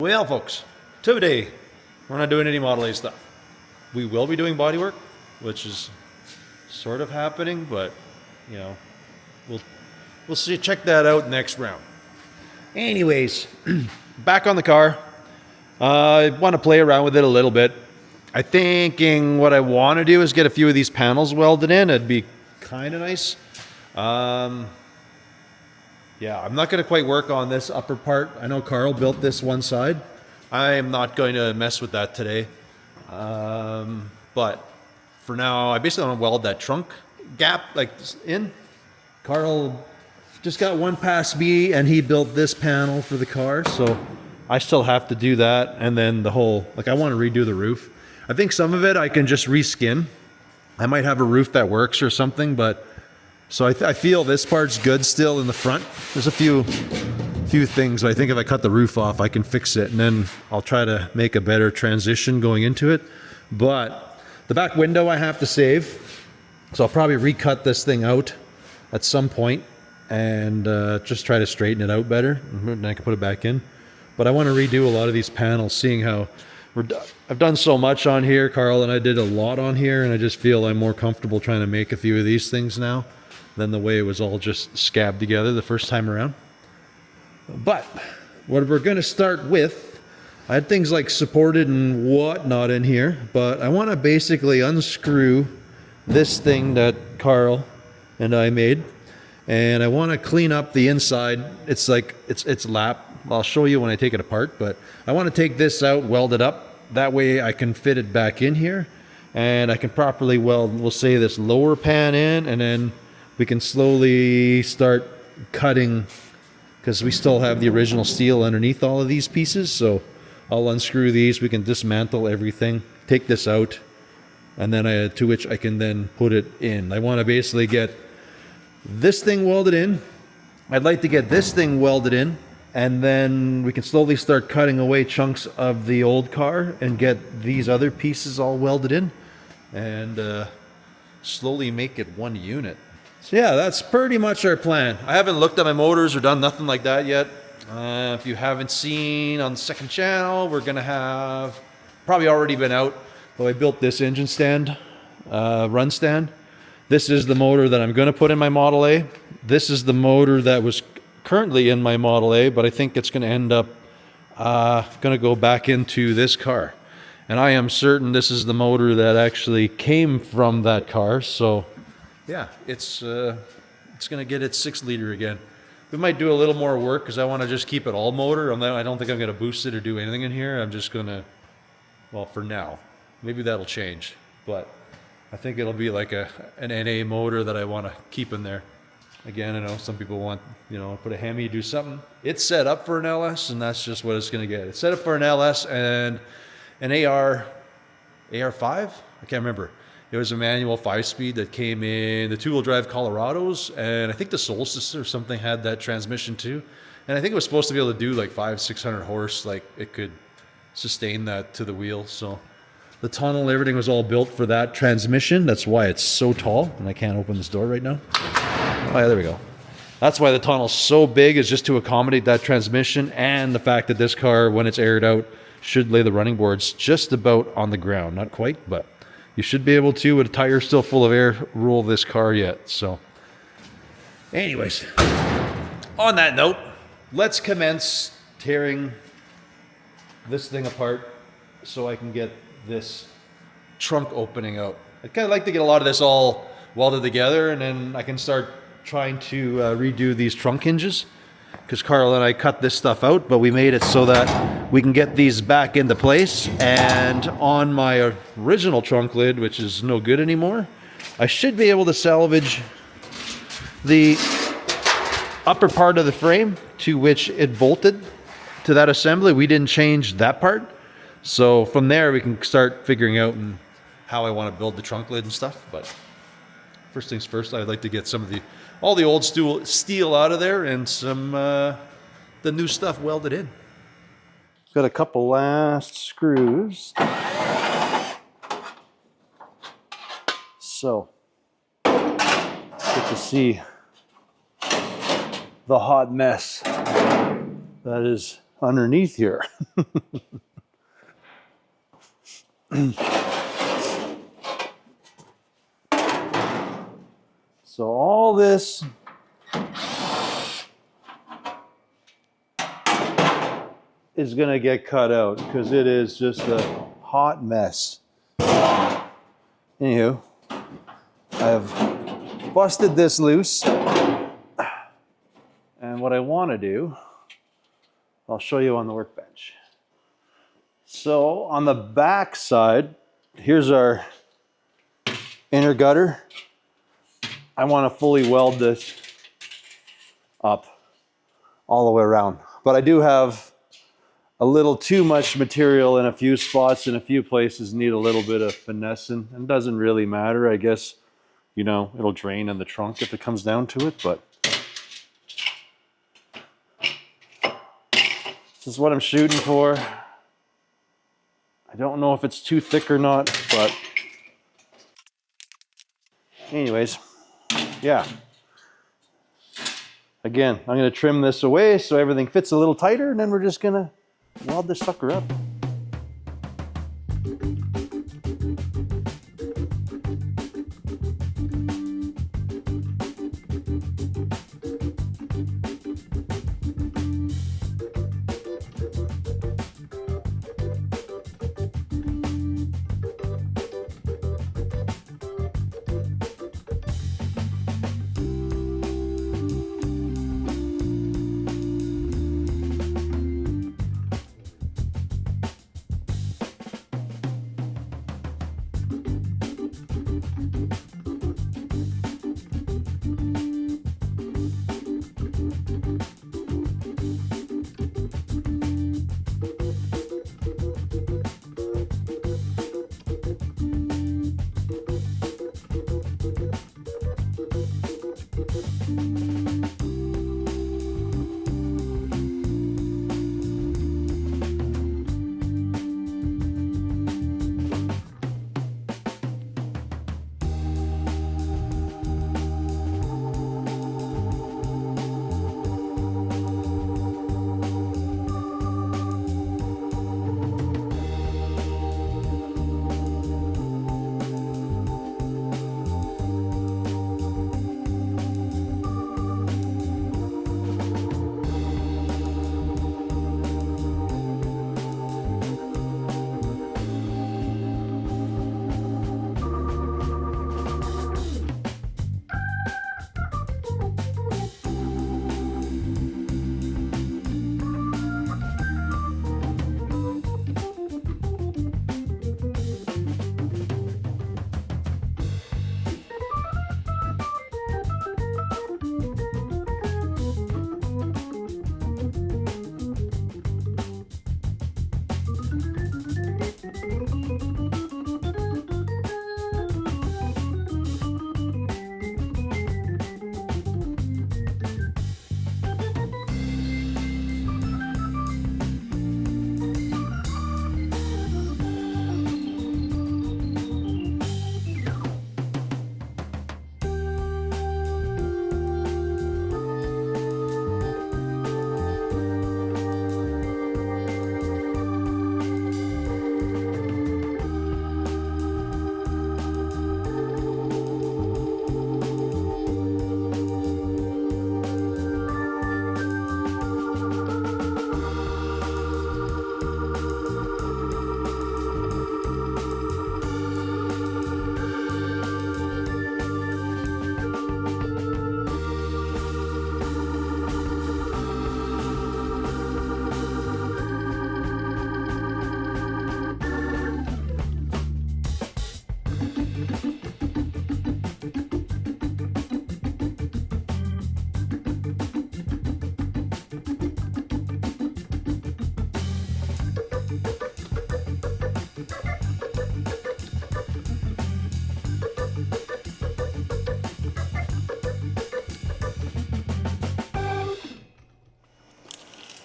Well, folks, today we're not doing any Model A stuff. We will be doing bodywork, which is sort of happening, but you know, we'll see. Check that out next round. Anyways, back on the car. I want to play around with it a little bit. I'm thinking what I want to do is get a few of these panels welded in. It'd be kind of nice. Yeah, I'm not going to quite work on this upper part. I know Carl built this one side. I am not going to mess with that today. But for now, I basically want to weld that trunk gap like in. Carl just got one past me and he built this panel for the car. So I still have to do that. And then the whole, like I want to redo the roof. I think some of it I can just reskin. I might have a roof that works or something, but so I feel this part's good still in the front. There's a few things, but I think if I cut the roof off, I can fix it, and then I'll try to make a better transition going into it. But the back window I have to save, so I'll probably recut this thing out at some point and just try to straighten it out better, and then I can put it back in. But I want to redo a lot of these panels, seeing how I've done so much on here. Carl and I did a lot on here, and I just feel I'm more comfortable trying to make a few of these things now than the way it was all just scabbed together the first time around. But what we're going to start with, I had things like supported and whatnot in here, but I want to basically unscrew this thing that Carl and I made, and I want to clean up the inside. It's like it's lap. I'll show you when I take it apart, but I want to take this out, weld it up. That way I can fit it back in here, and I can properly weld, we'll say, this lower pan in, and then we can slowly start cutting, because we still have the original steel underneath all of these pieces. So I'll unscrew these, we can dismantle everything, take this out, and then to which I can then put it in. I want to basically get this thing welded in. I'd like to get this thing welded in, and then we can slowly start cutting away chunks of the old car and get these other pieces all welded in, and slowly make it one unit. So yeah, that's pretty much our plan. I haven't looked at my motors or done nothing like that yet. If you haven't seen on the second channel, we're gonna have, probably already been out, but I built this engine stand, run stand. This is the motor that I'm gonna put in my Model A. This is the motor that was currently in my Model A, but I think it's gonna end up gonna go back into this car. And I am certain this is the motor that actually came from that car. So yeah, it's gonna get its 6-liter again. We might do a little more work because I want to just keep it all motor. I don't think I'm gonna boost it or do anything in here. I'm just gonna, well, for now, maybe that'll change. But I think it'll be like an NA motor that I want to keep in there. Again, I know some people want, put a Hemi, do something. It's set up for an LS, and that's just what it's gonna get. It's set up for an LS and an AR5. I can't remember. It was a manual 5-speed that came in the 2-wheel drive Colorados, and I think the Solstice or something had that transmission too. And I think it was supposed to be able to do like 500-600 horse, like it could sustain that to the wheel. So the tunnel, everything was all built for that transmission. That's why it's so tall, and I can't open this door right now. Oh yeah, there we go. That's why the tunnel's so big, is just to accommodate that transmission, and the fact that this car, when it's aired out, should lay the running boards just about on the ground. Not quite, but you should be able to, with a tire still full of air, roll this car yet. So anyways, on that note, let's commence tearing this thing apart so I can get this trunk opening out. I'd kind of like to get a lot of this all welded together, and then I can start trying to redo these trunk hinges, because Carl and I cut this stuff out, but we made it so that we can get these back into place. And on my original trunk lid, which is no good anymore, I should be able to salvage the upper part of the frame to which it bolted to that assembly. We didn't change that part. So from there, we can start figuring out how I want to build the trunk lid and stuff. But first things first, I'd like to get some of all the old steel out of there, and some the new stuff welded in. Got a couple last screws. So get to see the hot mess that is underneath here. So all this is going to get cut out because it is just a hot mess. Anywho, I've busted this loose, and what I want to do, I'll show you on the workbench. So on the back side, here's our inner gutter. I want to fully weld this up all the way around, but I do have a little too much material in a few spots, in a few places need a little bit of finessing, and it doesn't really matter. I guess, you know, it'll drain in the trunk if it comes down to it, but this is what I'm shooting for. I don't know if it's too thick or not, but anyways, yeah. Again, I'm going to trim this away so everything fits a little tighter, and then we're just going to weld this sucker up.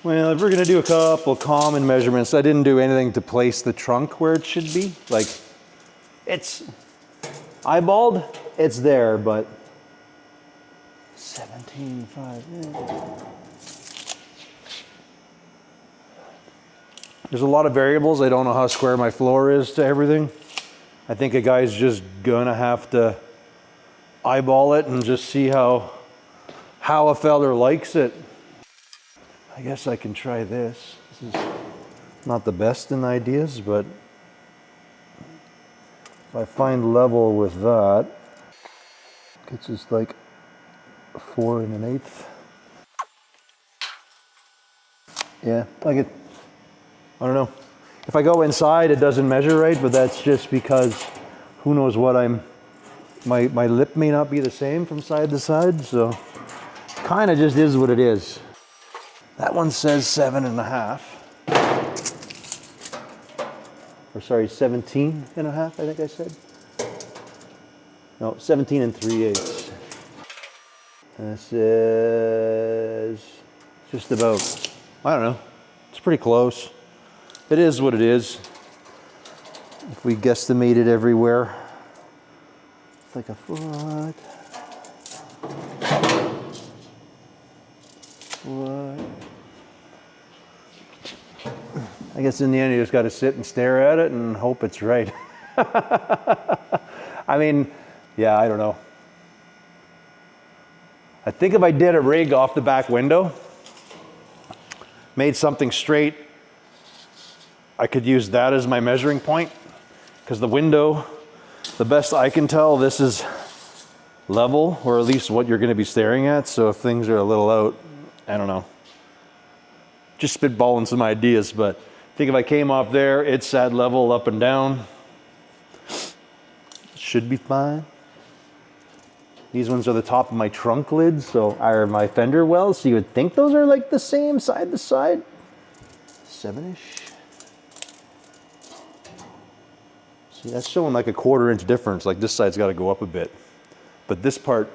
Well, if we're gonna do a couple common measurements, I didn't do anything to place the trunk where it should be. Like, it's eyeballed, it's there, but 17.5. There's a lot of variables. I don't know how square my floor is to everything. I think a guy's just gonna have to eyeball it and just see how a feller likes it. I guess I can try this. This is not the best in ideas, but if I find level with that, it's just like 4 1/8. Yeah, like it. I don't know. If I go inside, it doesn't measure right, but that's just because who knows what my lip may not be the same from side to side, so kind of just is what it is. That one says 7.5. Or sorry, 17.5, I think I said. No, 17 3/8. And this is just about, I don't know, it's pretty close. It is what it is. If we guesstimate it everywhere, it's like a foot. I guess in the end you just got to sit and stare at it and hope it's right. I mean, yeah, I don't know. I think if I did a rig off the back window, made something straight, I could use that as my measuring point, because the window, the best I can tell, this is level, or at least what you're going to be staring at. So if things are a little out, I don't know. Just spitballing some ideas, but I think if I came off there, it's at level up and down. Should be fine. These ones are the top of my trunk lids, so are my fender wells, so you would think those are like the same side to side. 7-ish. See, that's showing like a 1/4 inch difference. Like this side's got to go up a bit, but this part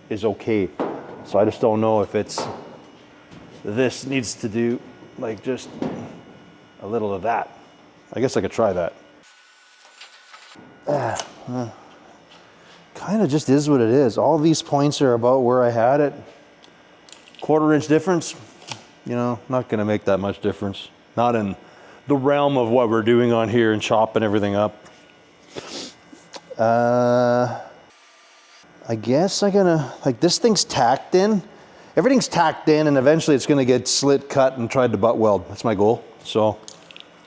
is okay. So I just don't know if it's, this needs to do like just a little of that. I guess I could try that. Kind of just is what it is. All these points are about where I had it. 1/4 inch difference, you know, not gonna make that much difference. Not in the realm of what we're doing on here and chopping everything up. I guess I'm gonna, like this thing's tacked in. Everything's tacked in and eventually it's gonna get slit, cut, and tried to butt weld. That's my goal. So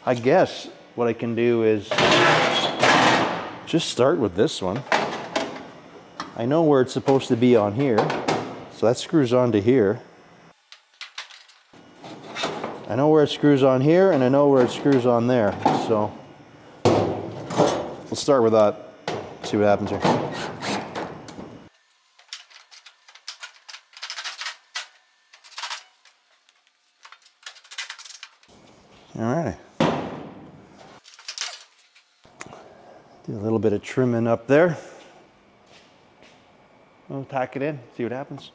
I guess what I can do is just start with this one. I know where it's supposed to be on here, so that screws onto here. I know where it screws on here, and I know where it screws on there. So we'll start with that, see what happens here. All right. Do a little bit of trimming up there. We'll tack it in, see what happens.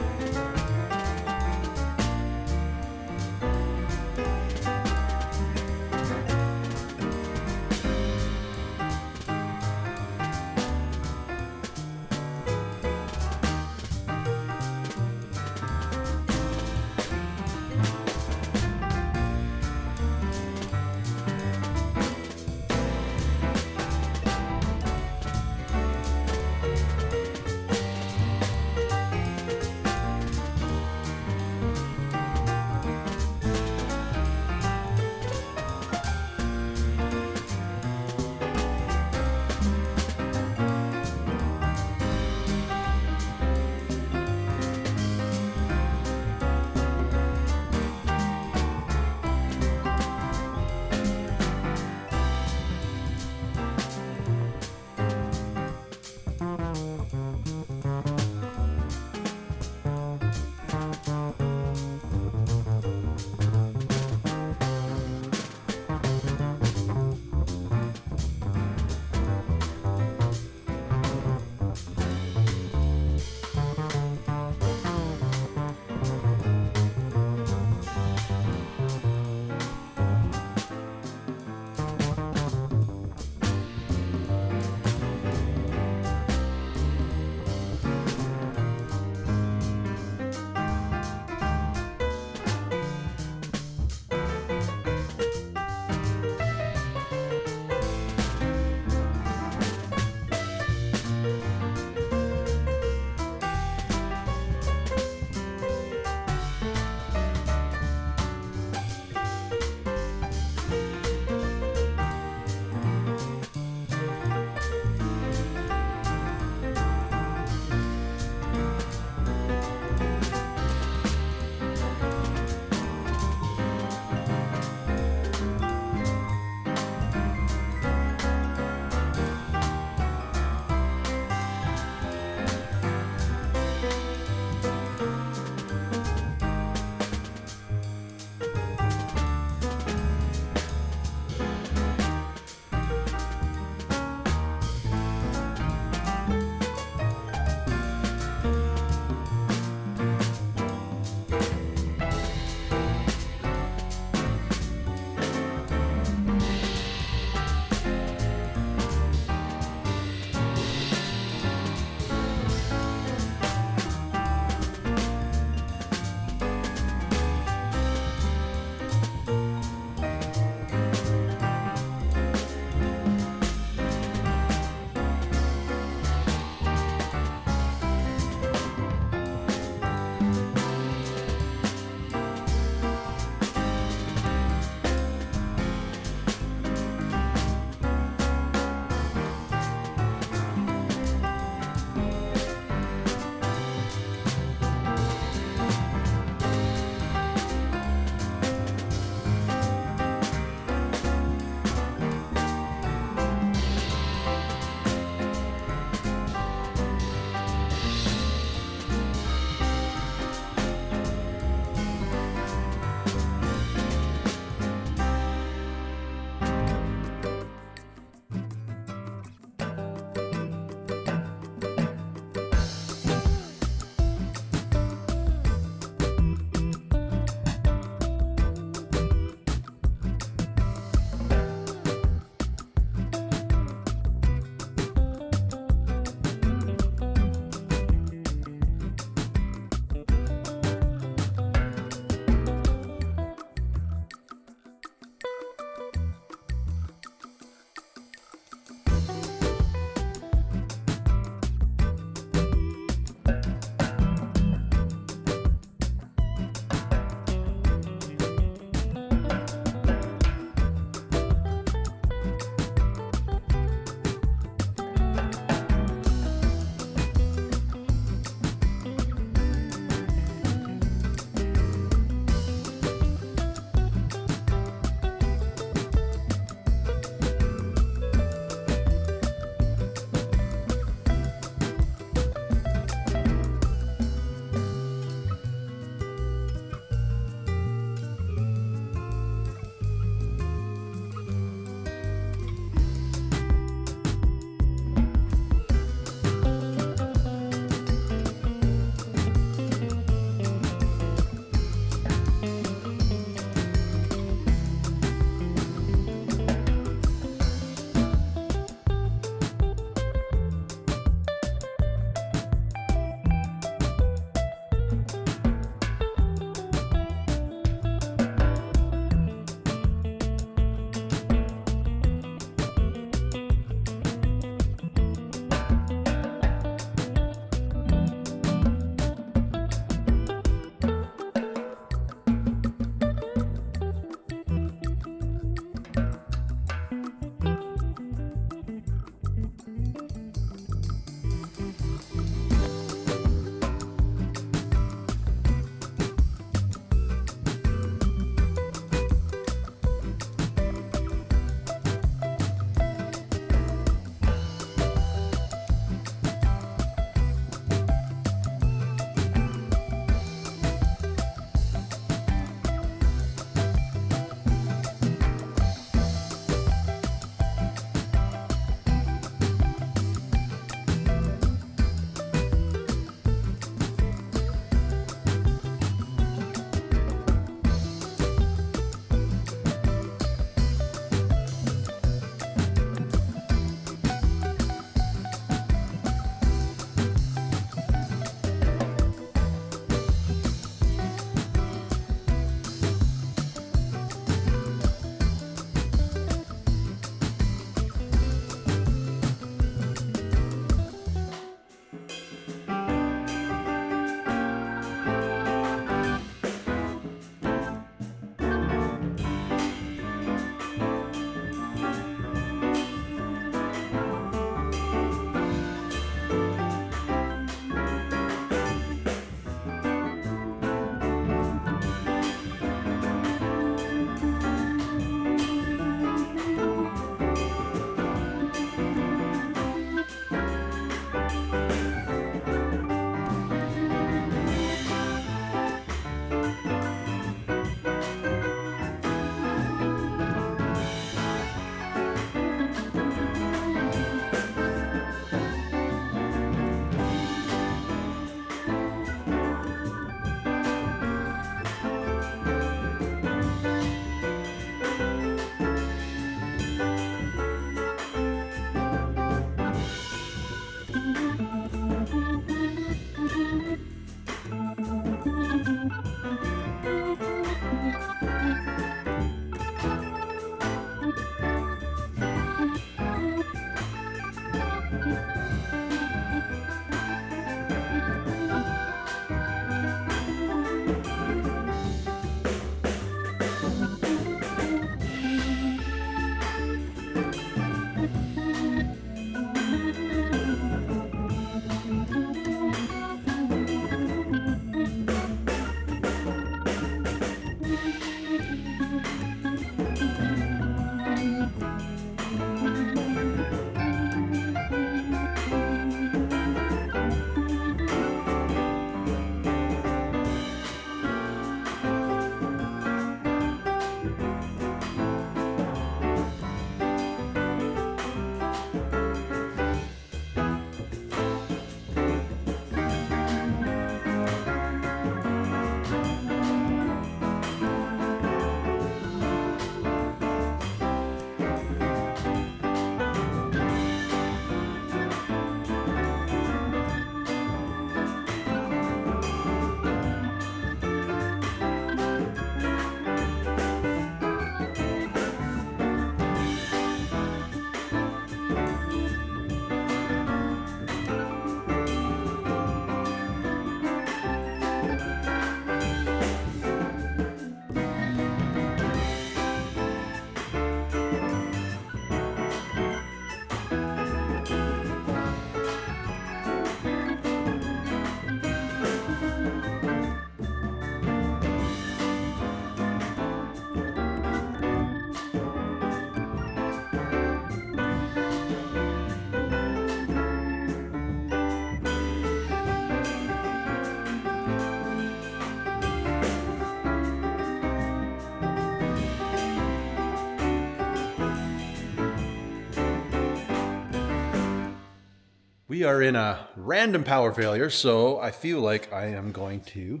We are in a random power failure, so I feel like I am going to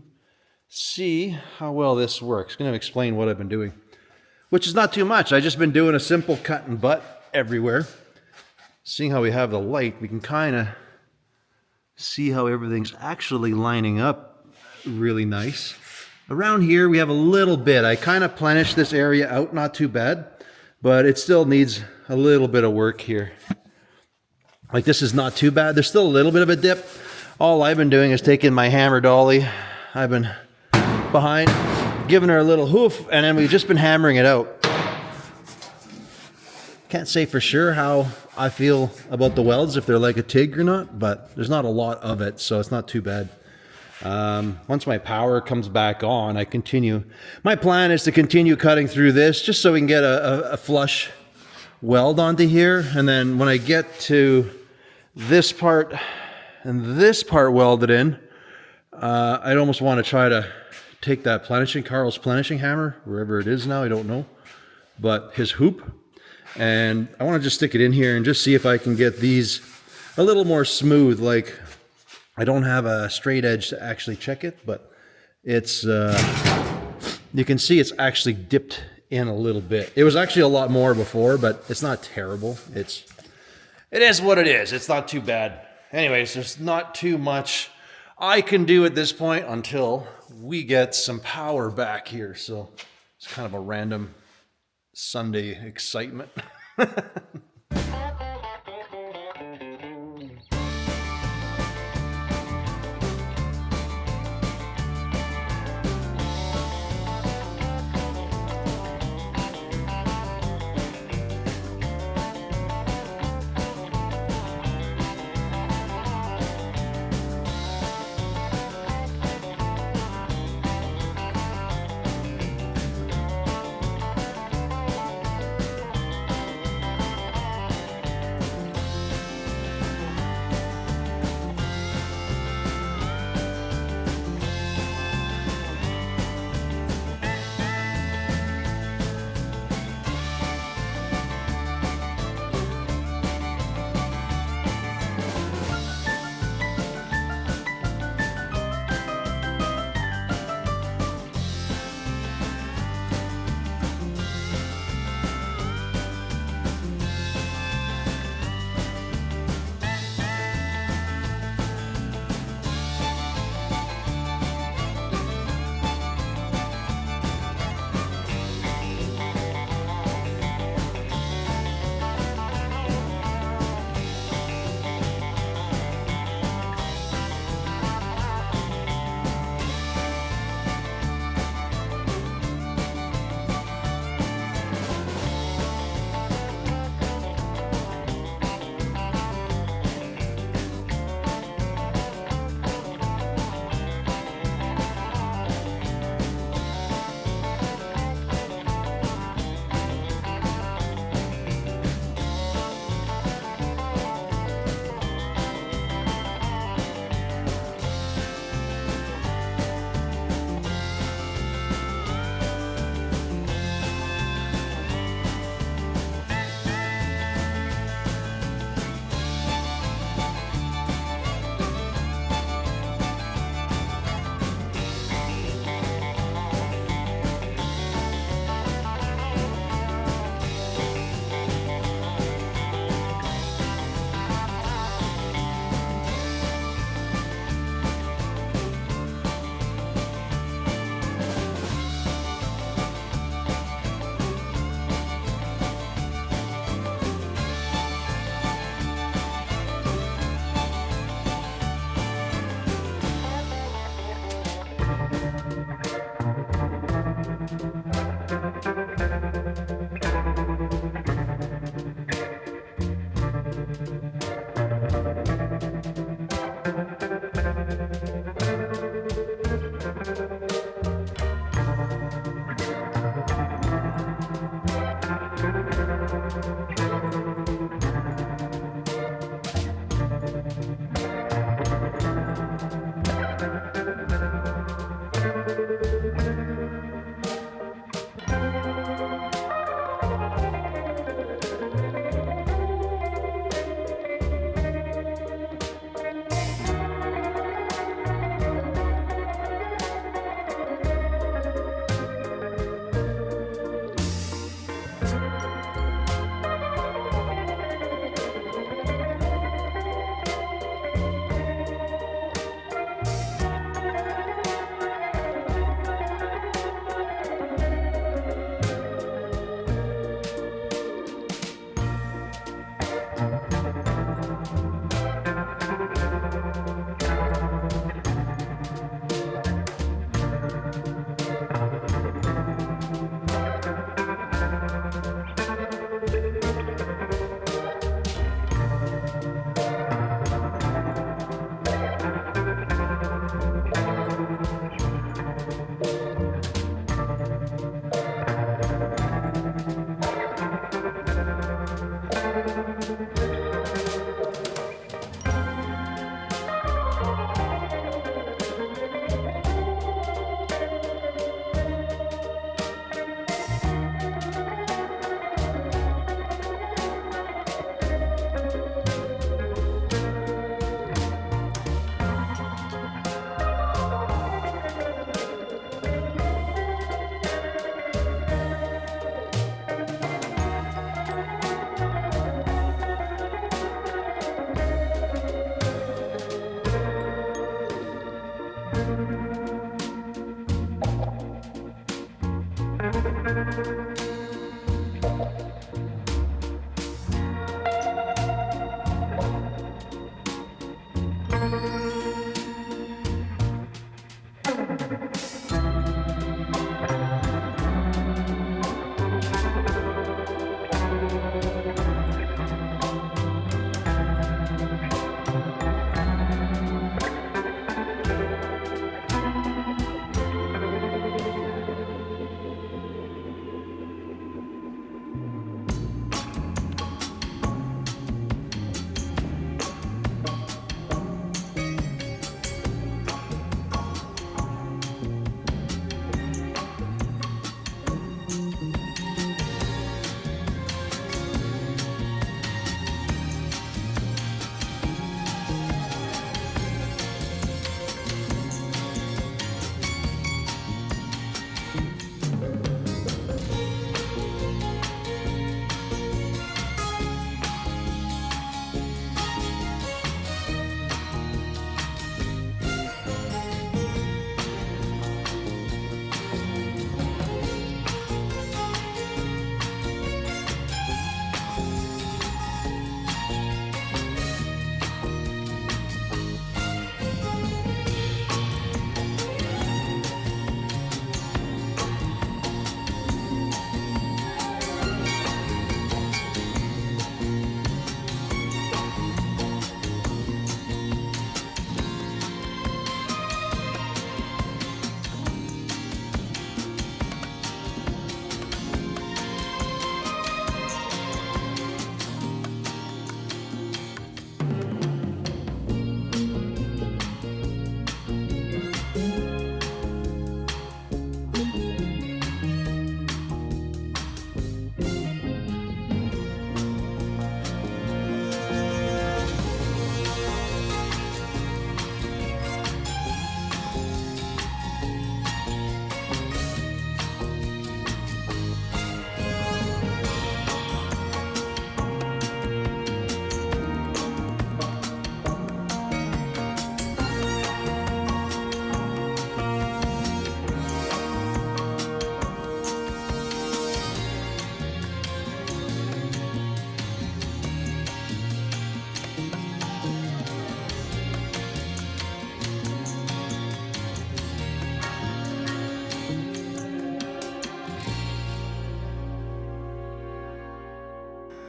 see how well this works. I'm going to explain what I've been doing, which is not too much. I've just been doing a simple cut and butt everywhere. Seeing how we have the light, we can kind of see how everything's actually lining up really nice. Around here, we have a little bit. I kind of planished this area out, not too bad, but it still needs a little bit of work here. Like this is not too bad. There's still a little bit of a dip. All I've been doing is taking my hammer dolly. I've been behind, giving her a little hoof, and then we've just been hammering it out. Can't say for sure how I feel about the welds, if they're like a TIG or not, but there's not a lot of it, so it's not too bad. Once my power comes back on, I continue. My plan is to continue cutting through this just so we can get a flush weld onto here, and then when I get to this part and this part welded in, I'd almost want to try to take that Carl's planishing hammer, wherever it is now, I don't know, but his hoop, and I want to just stick it in here and just see if I can get these a little more smooth. Like, I don't have a straight edge to actually check it, but it's you can see it's actually dipped in a little bit. It was actually a lot more before, but it's not terrible. It is what it is. It's not too bad. Anyways, there's not too much I can do at this point until we get some power back here. So it's kind of a random Sunday excitement.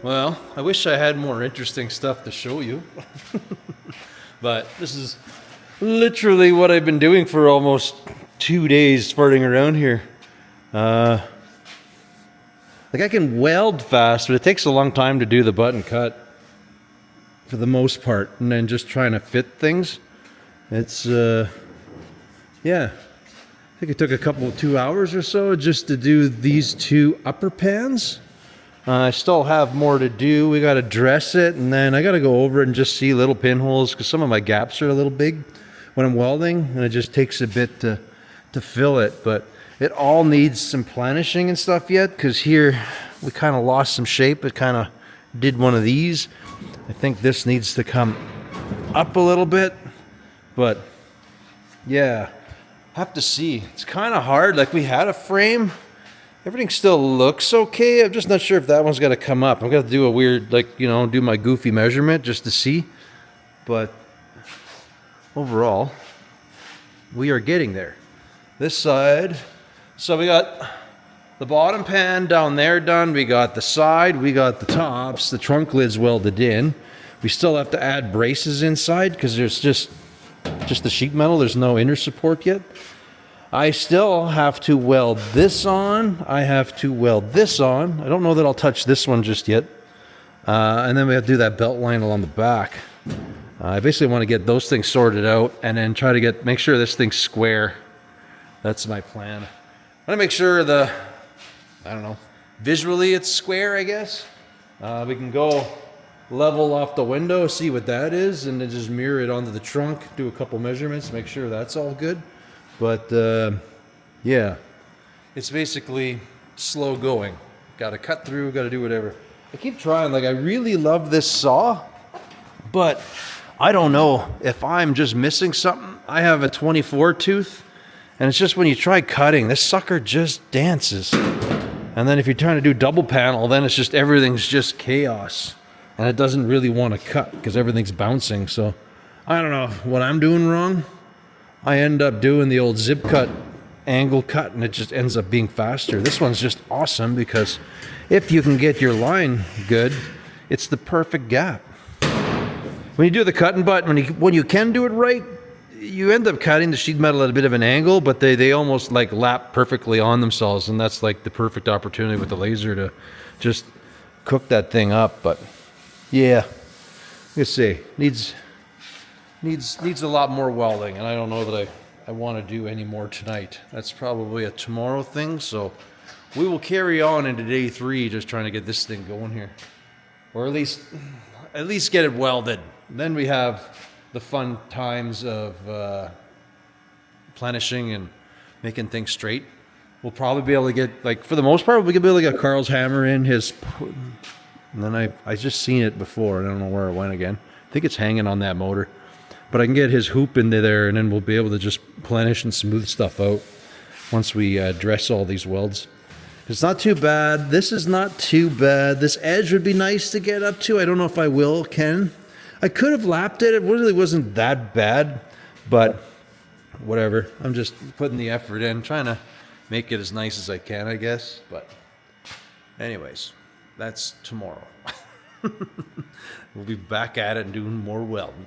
Well, I wish I had more interesting stuff to show you. But this is literally what I've been doing for almost 2 days farting around here. Like I can weld fast, but it takes a long time to do the button cut for the most part. And then just trying to fit things. It's, yeah. I think it took 2 hours or so just to do these two upper pans. I still have more to do. We got to dress it, and then I got to go over it and just see little pinholes because some of my gaps are a little big when I'm welding, and it just takes a bit to fill it. But it all needs some planishing and stuff yet because here we kind of lost some shape. It kind of did one of these. I think this needs to come up a little bit, but yeah, have to see. It's kind of hard. Like we had a frame. Everything still looks okay. I'm just not sure if that one's got to come up. I'm going to do a weird, like, you know, do my goofy measurement just to see. But overall, we are getting there. This side, so we got the bottom pan down there done. We got the side, we got the tops, the trunk lids welded in. We still have to add braces inside because there's just the sheet metal. There's no inner support yet. I still have to weld this on. I have to weld this on. I don't know that I'll touch this one just yet. And then we have to do that belt line along the back. I basically want to get those things sorted out and then try to make sure this thing's square. That's my plan. I want to make sure I don't know, visually it's square, I guess. We can go level off the window, see what that is, and then just mirror it onto the trunk, do a couple measurements, make sure that's all good. But yeah, it's basically slow going. Got to cut through, got to do whatever. I keep trying, like I really love this saw, but I don't know if I'm just missing something. I have a 24 tooth, and it's just when you try cutting, this sucker just dances. And then if you're trying to do double panel, then it's just everything's just chaos. And it doesn't really want to cut because everything's bouncing. So I don't know what I'm doing wrong. I end up doing the old zip cut, angle cut, and it just ends up being faster. This one's just awesome because if you can get your line good, it's the perfect gap. When you do the cut and butt, when you can do it right, you end up cutting the sheet metal at a bit of an angle, but they almost like lap perfectly on themselves, and that's like the perfect opportunity with the laser to just cook that thing up. But yeah, let's see, needs a lot more welding, and I don't know that I want to do any more tonight. That's probably a tomorrow thing, so we will carry on into day 3 just trying to get this thing going here, or at least get it welded. Then we have the fun times of planishing and making things straight. We'll probably be able to get, like, for the most part, we'll be able to get Carl's hammer in his, and then I just seen it before. I don't know where it went again. I think it's hanging on that motor. But I can get his hoop into there, and then we'll be able to just planish and smooth stuff out once we dress all these welds. It's not too bad. This is not too bad. This edge would be nice to get up to. I don't know if I can. I could have lapped it. It really wasn't that bad, but whatever. I'm just putting the effort in, trying to make it as nice as I can, I guess. But anyways, that's tomorrow. We'll be back at it and doing more welding.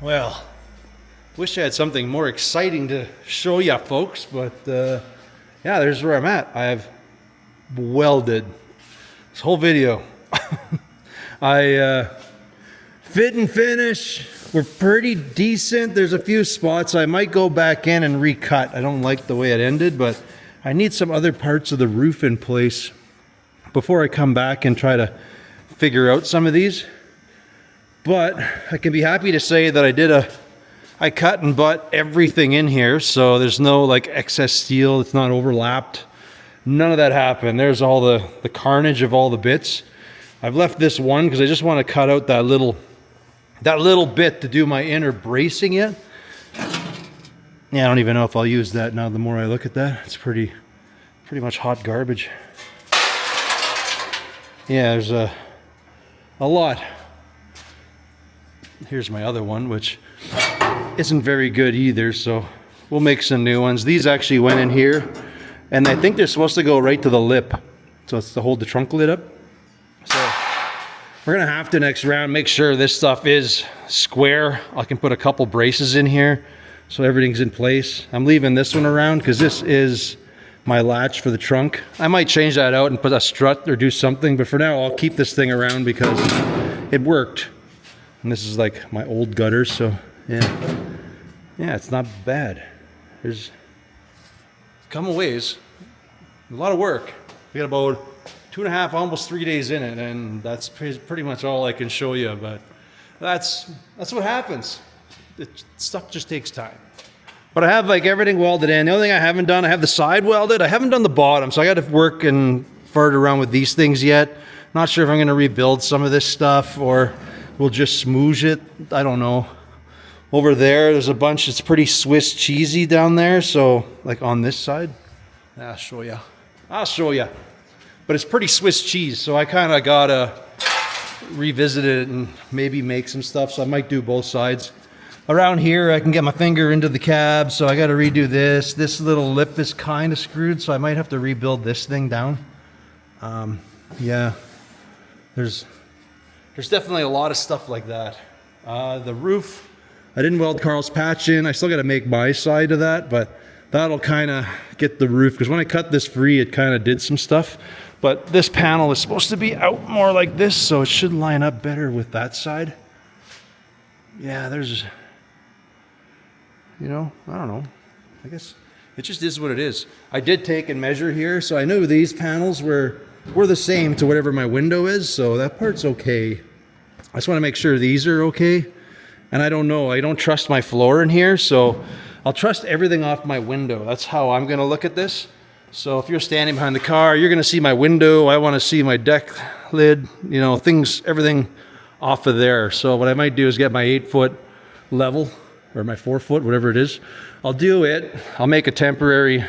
Well, wish I had something more exciting to show ya folks, but yeah, there's where I'm at. I have welded this whole video. I fit and finish were pretty decent. There's a few spots I might go back in and recut. I don't like the way it ended, but I need some other parts of the roof in place before I come back and try to figure out some of these. But I can be happy to say that I cut and butt everything in here, so there's no like excess steel. It's not overlapped. None of that happened. There's all the carnage of all the bits. I've left this one because I just want to cut out that little bit to do my inner bracing yet. Yeah, I don't even know if I'll use that now. The more I look at that, it's pretty much hot garbage. Yeah, there's a lot. Here's my other one, which isn't very good either, so we'll make some new ones. These actually went in here, and I think they're supposed to go right to the lip, so it's to hold the trunk lid up. So we're gonna have to next round make sure this stuff is square. I can put a couple braces in here so everything's in place. I'm leaving this one around because this is my latch for the trunk. I might change that out and put a strut or do something, but for now I'll keep this thing around because it worked. And this is like my old gutter, so yeah, it's not bad. There's come a ways. A lot of work. We got about 2.5, almost 3 days in it, and that's pretty much all I can show you. But that's what happens. Stuff just takes time. But I have like everything welded in. The only thing I haven't done, I have the side welded. I haven't done the bottom, so I got to work and fart around with these things yet. Not sure if I'm going to rebuild some of this stuff or we'll just smoosh it. I don't know. Over there's a bunch. It's pretty Swiss cheesy down there. So like on this side, I'll show you. But it's pretty Swiss cheese. So I kind of got to revisit it and maybe make some stuff. So I might do both sides. Around here, I can get my finger into the cab. So I got to redo this. This little lip is kind of screwed. So I might have to rebuild this thing down. Yeah, there's definitely a lot of stuff like that. The roof, I didn't weld Carl's patch in. I still got to make my side of that, but that'll kind of get the roof, because when I cut this free, it kind of did some stuff. But this panel is supposed to be out more like this, so it should line up better with that side. Yeah, there's, I don't know. I guess it just is what it is. I did take and measure here, so I knew these panels were the same to whatever my window is, so that part's okay. I just want to make sure these are okay. And I don't know, I don't trust my floor in here, so I'll trust everything off my window. That's how I'm going to look at this. So if you're standing behind the car, you're going to see my window. I want to see my deck lid, things, everything off of there. So what I might do is get my 8-foot level, or my 4-foot, whatever it is. I'll do it. I'll make a temporary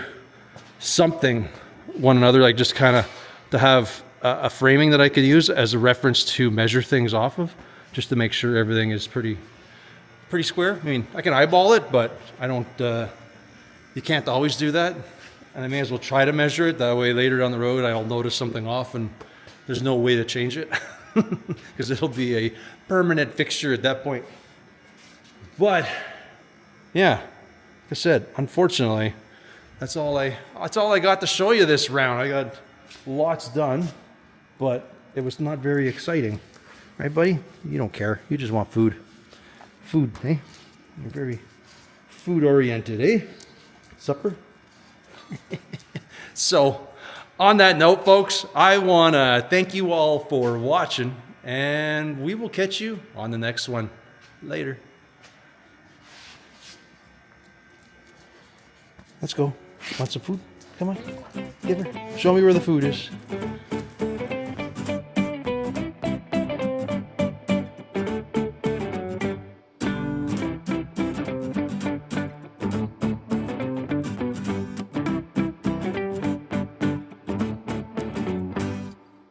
something, one another, like just kind of to have a framing that I could use as a reference to measure things off of, just to make sure everything is pretty square. I mean, I can eyeball it, but I don't, you can't always do that. And I may as well try to measure it. That way later down the road, I'll notice something off and there's no way to change it because it'll be a permanent fixture at that point. But yeah, like I said, unfortunately, that's all I got to show you this round. I got lots done, but it was not very exciting. Right, buddy? You don't care. You just want food. Food, eh? You're very food oriented, eh? Supper? So, on that note, folks, I want to thank you all for watching, and we will catch you on the next one. Later. Let's go. Want some food? Come on. Give her. Show me where the food is.